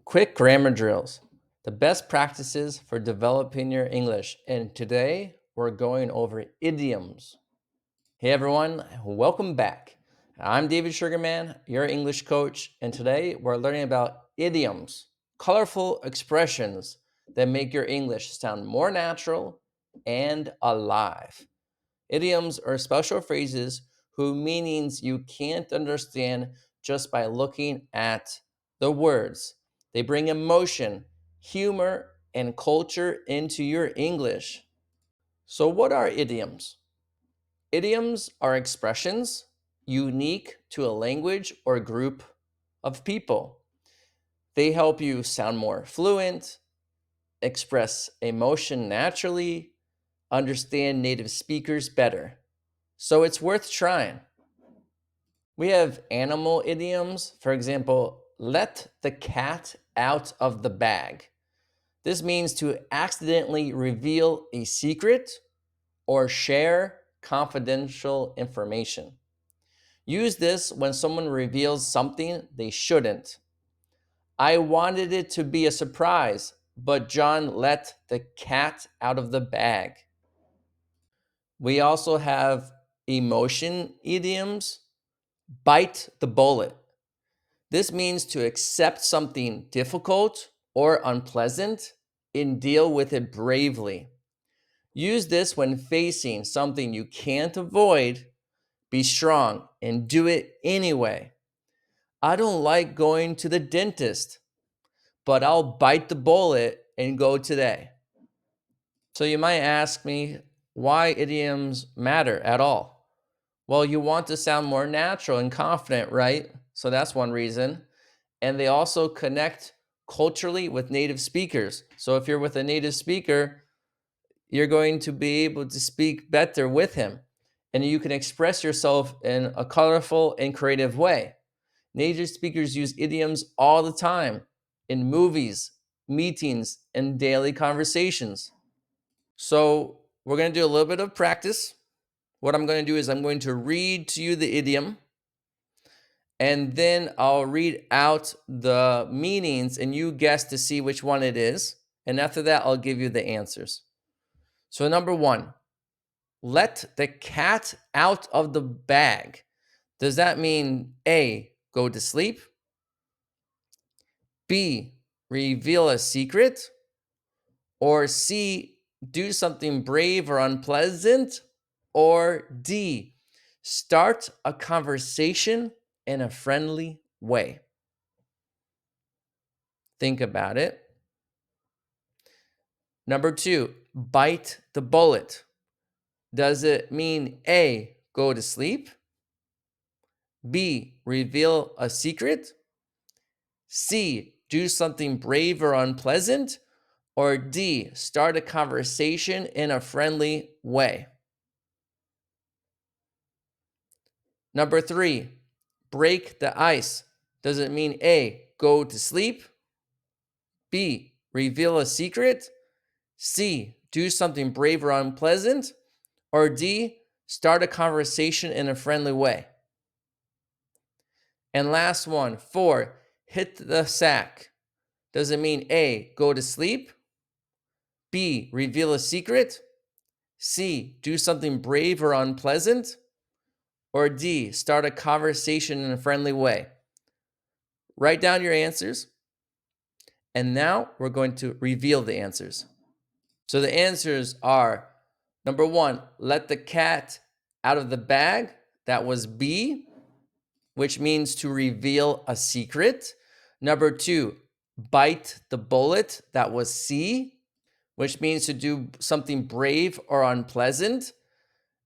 Quick grammar drills, the best practices for developing your English. And today we're going over idioms. Hey everyone, welcome back. I'm David Sugarman, your English coach, and today we're learning about idioms, colorful expressions that make your English sound more natural and alive. Idioms are special phrases whose meanings you can't understand just by looking at the words. They bring emotion, humor, and culture into your English. So, what are idioms? Idioms are expressions unique to a language or group of people. They help you sound more fluent, express emotion naturally, understand native speakers better. So it's worth trying. We have animal idioms. For example, let the cat out of the bag. This means to accidentally reveal a secret or share confidential information. Use this when someone reveals something they shouldn't. I wanted it to be a surprise, but John let the cat out of the bag. We also have emotion idioms. Bite the bullet. This means to accept something difficult or unpleasant and deal with it bravely. Use this when facing something you can't avoid. Be strong and do it anyway. I don't like going to the dentist, but I'll bite the bullet and go today. So you might ask me why idioms matter at all. Well, you want to sound more natural and confident, right? So that's one reason. And they also connect culturally with native speakers. So if you're with a native speaker, you're going to be able to speak better with him, and you can express yourself in a colorful and creative way. Native speakers use idioms all the time in movies, meetings, and daily conversations. So we're going to do a little bit of practice. What I'm going to do is I'm going to read to you the idiom, and then I'll read out the meanings and you guess to see which one it is. And after that, I'll give you the answers. So, number one, let the cat out of the bag. Does that mean A, go to sleep? B, reveal a secret? Or C, do something brave or unpleasant? Or D, start a conversation in a friendly way? Think about it. Number two, bite the bullet. Does it mean A, go to sleep? B, reveal a secret? C, do something brave or unpleasant? Or D, start a conversation in a friendly way? Number three, break the ice. Does it mean A, go to sleep? B, reveal a secret? C, do something brave or unpleasant? Or D, start a conversation in a friendly way? And last one, four, hit the sack. Does it mean A, go to sleep? B, reveal a secret? C, do something brave or unpleasant? Or D, start a conversation in a friendly way? Write down your answers. And now we're going to reveal the answers. So the answers are number one, let the cat out of the bag. That was B, which means to reveal a secret. Number two, bite the bullet. That was C, which means to do something brave or unpleasant.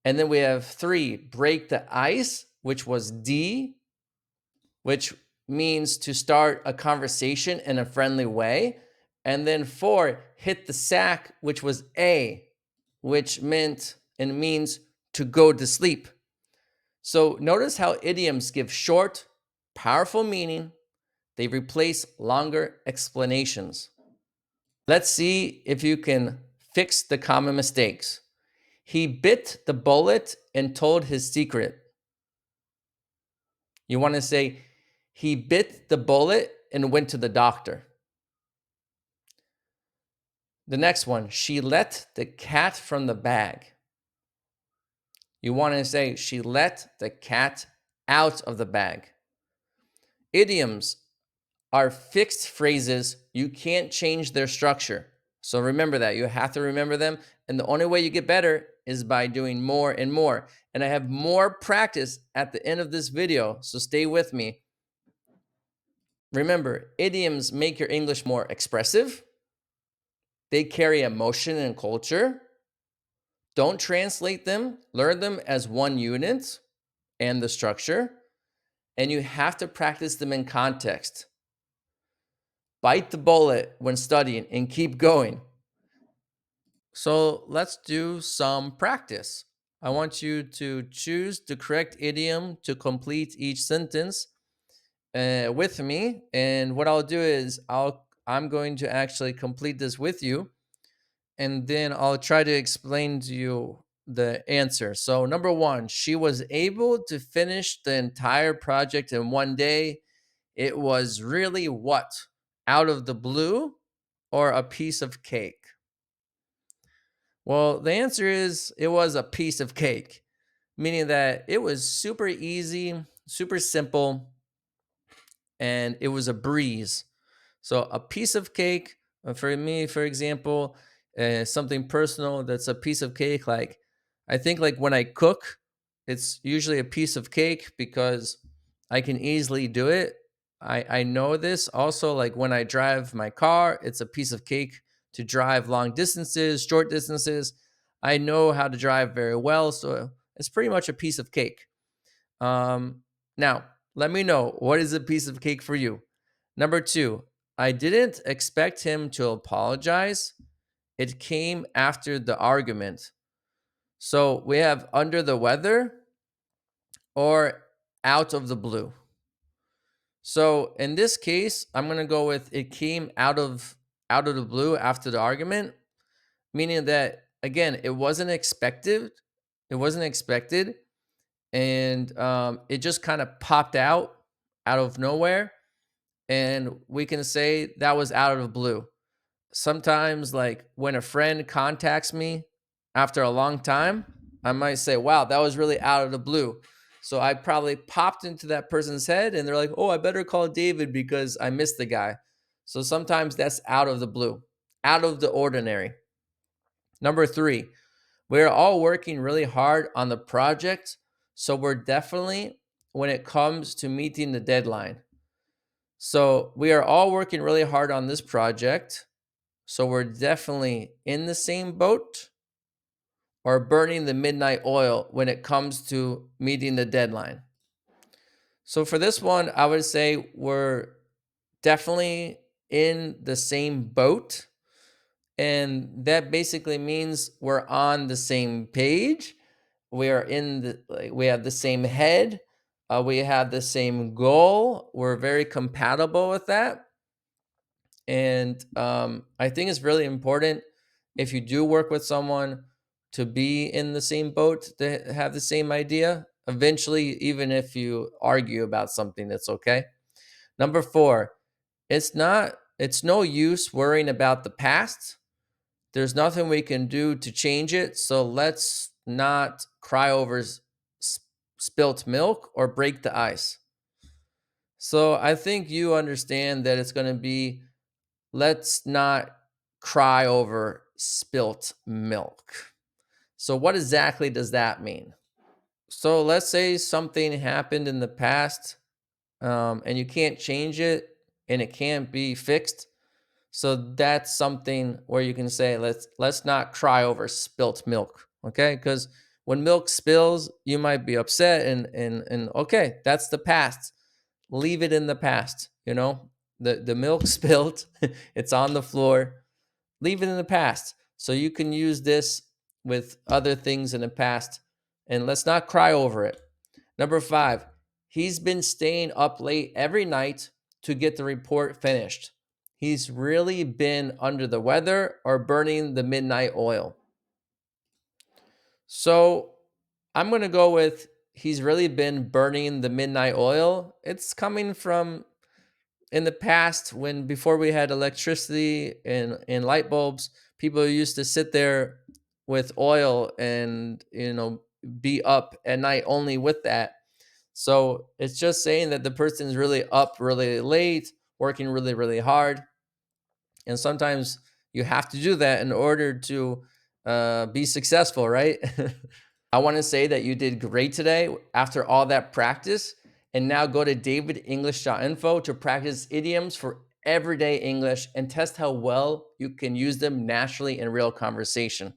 And then we have three, break the ice, which was D, which means to start a conversation in a friendly way. And then four, hit the sack, which was A, which meant and means to go to sleep. So notice how idioms give short, powerful meaning. They replace longer explanations. Let's see if you can fix the common mistakes. He bit the bullet and told his secret. You want to say, he bit the bullet and went to the doctor. The next one, she let the cat from the bag. You want to say, she let the cat out of the bag. Idioms are fixed phrases. You can't change their structure. So remember that. You have to remember them. And the only way you get better is by doing more and more. And I have more practice at the end of this video, so stay with me. Remember, idioms make your English more expressive. They carry emotion and culture. Don't translate them. Learn them as one unit and the structure. And you have to practice them in context. Bite the bullet when studying and keep going. So let's do some practice. I want you to choose the correct idiom to complete each sentence with me. And what I'll do is I'm going to actually complete this with you, and then I'll try to explain to you the answer. So number one, she was able to finish the entire project in one day. It was really what? Out of the blue or a piece of cake? Well, the answer is it was a piece of cake, meaning that it was super easy, super simple, and it was a breeze. So, a piece of cake, for me, for example, something personal that's a piece of cake. Like, I think, like when I cook, it's usually a piece of cake because I can easily do it. I know this also. Like when I drive my car, it's a piece of cake to drive long distances, short distances. I know how to drive very well, so it's pretty much a piece of cake. Now, let me know, what is a piece of cake for you? Number two, I didn't expect him to apologize. It came after the argument. So we have under the weather or out of the blue. So in this case, I'm gonna go with it came out of the blue after the argument, meaning that again, it wasn't expected. It wasn't expected, and it just kind of popped out of nowhere, and we can say that was out of the blue. Sometimes, like when a friend contacts me after a long time, I might say, wow, that was really out of the blue. So I probably popped into that person's head and they're like, oh, I better call David because I missed the guy. So sometimes that's out of the blue, out of the ordinary. Number three, we're all working really hard on the project. So we're definitely, when it comes to meeting the deadline. So we are all working really hard on this project. So we're definitely in the same boat or burning the midnight oil when it comes to meeting the deadline. So for this one, I would say we're definitely in the same boat. And that basically means we're on the same page. We are in the, like, we have the same head. We have the same goal. We're very compatible with that. And I think it's really important if you do work with someone to be in the same boat, to have the same idea. Eventually, even if you argue about something, that's okay. Number four, it's no use worrying about the past. There's nothing we can do to change it. So let's not cry over spilt milk or break the ice. So I think you understand that it's going to be, let's not cry over spilt milk. So, what exactly does that mean? So, let's say something happened in the past, and you can't change it and it can't be fixed. So, that's something where you can say, let's not cry over spilt milk. Okay. Because when milk spills, you might be upset, and okay, that's the past. Leave it in the past. The milk spilled, it's on the floor. Leave it in the past. So you can use this with other things in the past, and let's not cry over it. Number five, he's been staying up late every night to get the report finished. He's really been under the weather or burning the midnight oil. So I'm going to go with he's really been burning the midnight oil. It's coming from in the past, when before we had electricity and light bulbs, People used to sit there with oil and, be up at night only with that. So it's just saying that the person is really up really late, working really, really hard. And sometimes you have to do that in order to be successful, right? I want to say that you did great today after all that practice. And now go to davidenglish.info to practice idioms for everyday English and test how well you can use them naturally in real conversation.